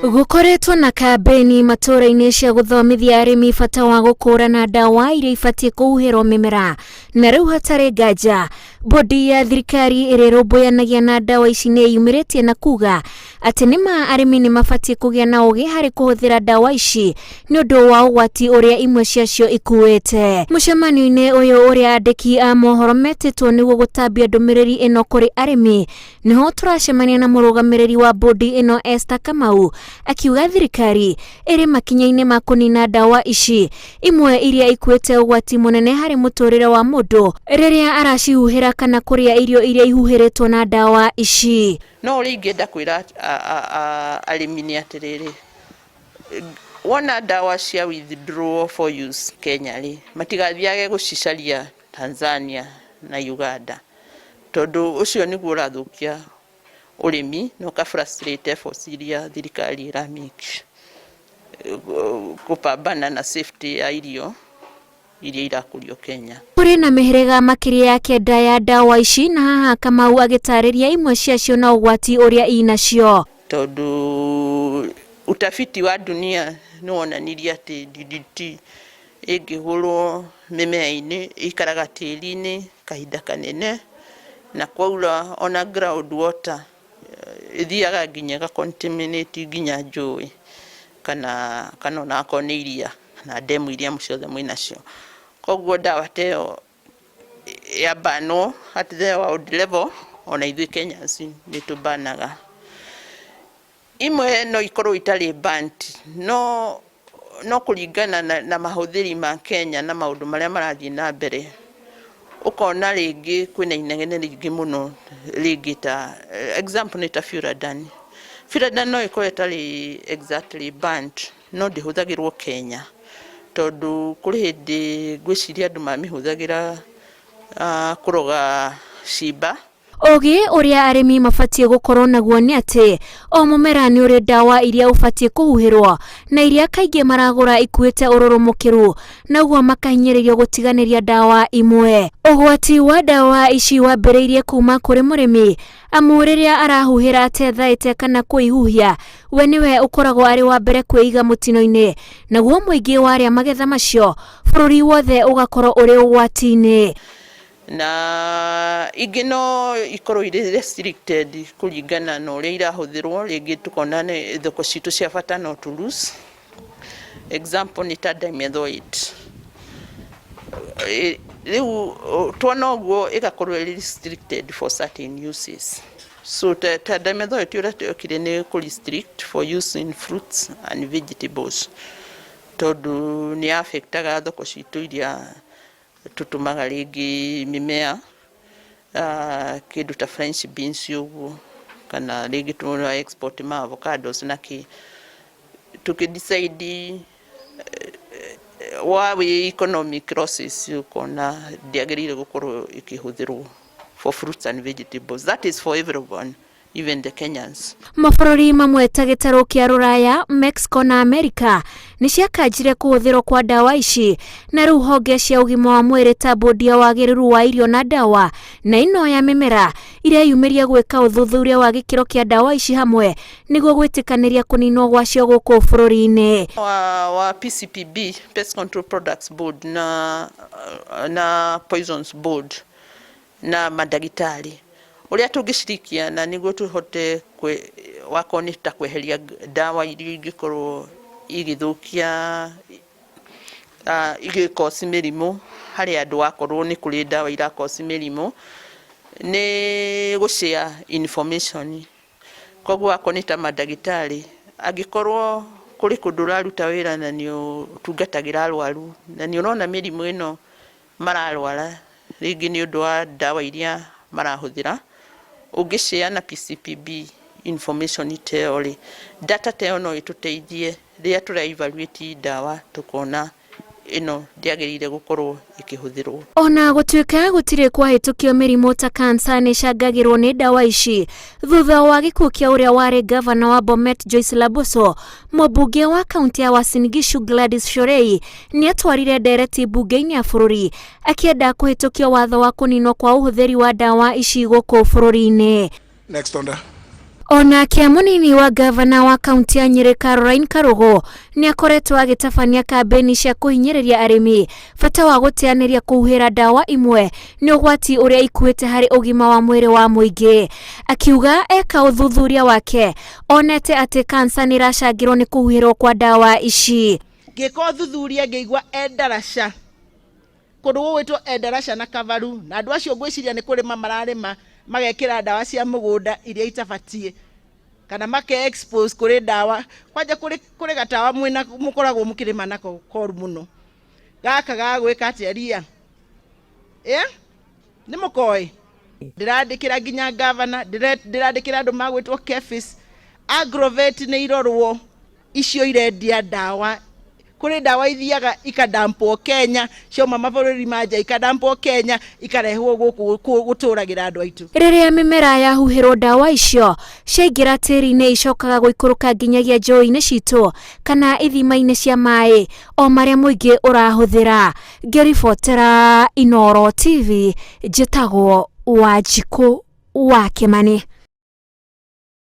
Gukoretwo na kambeni matũra-inĩ cia gũthomithia arĩmi bata wa gũkũrana ndawa iria ibatie kũhuhĩrwo mĩmera, na rĩu hatarĩ nganja bodi ya thirikari ĩrĩrũmbũyanagia na ndawa ici nĩ yumĩrĩtie na kuga atĩ nĩma arĩmi nĩ mabatie kũgĩa na ũgĩ harĩ kũhũthĩra ndawa ici nĩ ũndũ wa ũgwati ũrĩa imwe ciacio ikuĩte. Mũcemanio-inĩ ũyũ ũrĩa andĩki a mohoro metĩtwo nĩguo gũtambia ndũmĩrĩri ĩno kũrĩ arĩmi, nĩho tũracemania na mũrũgamĩrĩri wa bodi ĩno Esther Kamau akiuga thirikari ĩrĩ makinya-inĩ ma kũnina ndawa ici imwe iria ikuĩte ũgwati mũnene harĩ mũtũrĩre wa mũndũ rĩrĩa aracihuhĩra kana kũrĩa irio iria ihuhĩrĩtwo na ndawa ici. No ũrĩa ingĩenda kwĩra arĩmi nĩ atĩrĩrĩ, wona ndawa cia withdraw for use Kenya rĩ, matigathiage gũcicaria Tanzania na Uganda, tondũ ũcio nĩguo ũrathũkia ũrĩmi na ũka frustrate efforts iria thirikari ĩramake kupambana na safety ya irio iria irakũrio Kenya. Kũrĩ na mĩhĩrĩga makĩria ya kenda ya ndawa ici, na haha Kamau agĩtarĩria imwe ciacio na ũgwati ũrĩa inacio. Tondũ utafiti wa dunia nĩ wonanirie atĩ DDT ĩngĩhũrwo mĩmera-inĩ ikaraga tĩri-inĩ kahinda kanene, na kwaura ona ground water ithiaga nginya ga-contaminate nginya njũĩ kana ona akorwo nĩ iria na ndemu iria ciothe mwĩnacio. Koguo ndawa ta ĩyo yabanwo at the world level, ona ithuĩ Kenyans nĩ tũbanaga. Imwe no ikorwo itarĩ banned, no kũringana na mahũthĩri ma Kenya na maũndũ marĩa marathiĩ na mbere, ukona rĩngĩ kwĩna inegene rĩngĩ mũno rĩngĩ ta example nĩ ta Furadan. Furadan no ĩkorwo ĩtarĩ exactly banned, no ndĩhũthagĩrwo Kenya tondũ kũrĩ hĩndĩ ngwĩciria andũ mamĩhũthagĩra kũroga cimba. Ũgĩ ũrĩa arĩmi mabatie gũkorwo naguo nĩ atĩ o mũmera nĩ ũrĩ ndawa iria ũbatie kũhuhĩrwo na iria kaingĩ maragũra ikuĩte ũrũrũmũkĩru, naguo makahinyĩrĩrio gũtiganĩria ndawa imwe. Ũgwati wa ndawa ici wambĩrĩirie kuma kũrĩ mũrĩmi, amu rĩrĩa arahuhĩra atethaĩte kana kũihuhia, we nĩwe ũkoragwo arĩ wa mbere kwĩiga mũtino-inĩ, naguo mũingĩ warĩa magetha macio bũrũri wothe ũgakorwo ũrĩ ũgwati-inĩ. Na ingĩ no ikorwo irĩ restricted kũringana na ũrĩa irahũthĩrwo, rĩngĩ tukona nĩ thoko citũ cia bata no to lose. Example nĩ ta dimethoid. Rĩu tuona ũguo ĩgakorwo restricted for certain uses. So ta dimethoid ũrĩa twĩkire nĩ kũ-restrict for use in fruits and vegetables, tondũ nĩ affectaga thoko citũ iria tutumaga rĩngĩ mĩmea kĩndũ ta French beans ũguo, kana rĩngĩ tũna export ma avocados na kĩ, tukidecide wa economic losses ukona ndĩagĩrĩire gũkorwo ikĩhũthĩrwo for fruits and vegetables. That is for everyone, even the Kenyans. Mabũrũri mamwe ta gĩtarũ kĩa Rũraya, Mexico na America nĩ ciakanjire kũhũthĩrwo kwa ndawa ici, na rĩu honge cia ũgima wa mwĩrĩ ta bodi ya wagĩrĩru wa irio na ndawa na ino ya mĩmera ireyumĩria gwĩka ũthuthuria wa gĩkĩro kĩa ndawa ici hamwe nĩguo gwĩtĩkanĩria kũninwo gwacio gũkũ bũrũri-inĩ. Wa PCPB, Pest Control Products Board, na Poisons Board na madagĩtarĩ, ũrĩa tũngĩcirikiana nĩguo tũhote wakorwo nĩ ta kweheria ndawa iria ingĩkorwo igĩthũkia igĩkosi mĩrimũ harĩ andũ, wakorwo nĩ kũrĩ ndawa irakosi mĩrimũ, nĩ gũ-share information. Koguo wakorwo nĩ ta madagĩtarĩ, angĩkorwo kũrĩ kũndũ ũraruta wĩra na nĩ ũtungatagĩra arwaru na nĩ ũrona mĩrimũ ĩno mararwara rĩngĩ nĩ ũndũ wa ndawa iria marahũthĩra, ũngĩ-share na PCPB information ta ĩyo rĩ, data ta ĩyo no ĩtũteithie rĩrĩa tũra-evaluate ndawa tukona ĩno ndĩagĩrĩire gũkorwo ikĩhũthĩrwo. Ona gũtuĩka gũtirĩ kwahĩtũkio mĩrimũ ta cancer nĩ icangagĩrwo nĩ ndawa ici, thutha wa gĩkuũ kĩa ũrĩa warĩ gavana wa Bomet Joyce Laboso, mũmbunge wa kaunti ya Uasin Gishu Gladys Shorei nĩ atwarire ndereti mbunge-inĩ ya bũrũri akĩenda kũhĩtũkio watho wa kũninwo kwa ũhũthĩri wa ndawa ici gũkũ bũrũri-inĩ. Next order. Onake munini wa gavana wa kaunti ya Nyeri Caroline Karugo ni akoretwo agitabania kambeni cia kuhinyiriria arimi bata wa guteaniria kuhuhira ndawa imwe ni ũgwati uria ikuite hari ugima wa mwiri wa muingi. Akiuga eka uthuthuria wake onete ati kansa ni racangirwo ni kuhuhirwo kwa ndawa ici. Ngĩka ũthuthuria ngĩigua endaraca kũndũ gwĩtwo endaraca na Kavaru, na andũ acio ngwĩciria nĩ kũrĩma mararĩma magekĩra ndawa cia mũgũnda iria itabatie kana make expose kũrĩ ndawa kwanja kũrĩ gatawa mwĩna mũkoragwo mũkĩrĩma nako koru mũno gaka gagwĩka atĩa ria nĩ mũkoĩ. Ndĩrandĩkĩra nginya gavana, ndĩrandĩkĩra andũ magwĩtwo Kefis, Agrovet nĩ irorwo icio irendia ndawa. Kũrĩ ndawa ithiaga ikadampwo Kenya, cioma mabũrũri manja ikadampwo Kenya, ikarehwo gũkũ gũtũragĩra andũ aitũ. Rĩrĩa mĩmera yahuhĩrwo ndawa icio ciaingĩra tĩri-inĩ icokaga gũikũrũka nginyagia njũĩ-inĩ citũ kana ithima-inĩ cia maĩ o marĩa mũingĩ ũrahũthĩra. Ngĩribotera Inooro TV, njĩtagwo Wanjikũ wa Kĩmani.